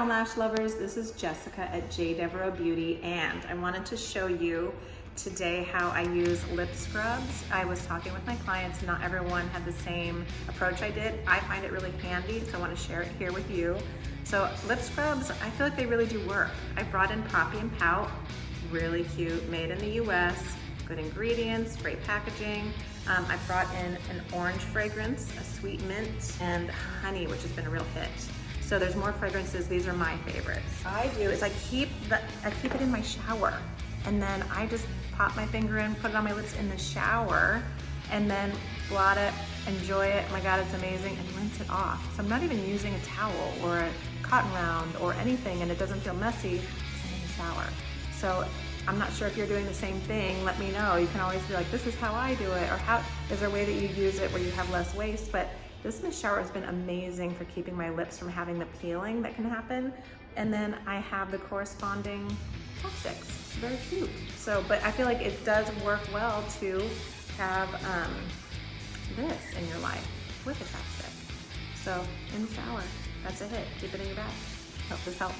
brown lash lovers, this is Jessica at Devereux Beauty, and I wanted to show you today how I use lip scrubs. I was talking with my clients, not everyone had the same approach I did. I find it really handy, so I want to share it here with you. So lip scrubs, I feel like they really do work. I brought in Pout, really cute, made in the US, good ingredients, great packaging. I brought in an orange fragrance, a sweet mint, and honey, which has been a real hit. So there's more fragrances. These are my favorites. What I do is I keep it in my shower, and then I just pop my finger in, put it on my lips in the shower, and then blot it, enjoy it. Oh my God, it's amazing, and rinse it off. So I'm not even using a towel or a cotton round or anything, and it doesn't feel messy because I'm in the shower. So I'm not sure if you're doing the same thing. Let me know. You can always be like, this is how I do it, or how is there a way that you use it where you have less waste? But this in the shower has been amazing for keeping my lips from having the peeling that can happen. And then I have the corresponding chopsticks. Very cute. So, but I feel like it does work well to have this in your life with a chopstick. So in the shower, that's a hit. Keep it in your bag. Hope this helps.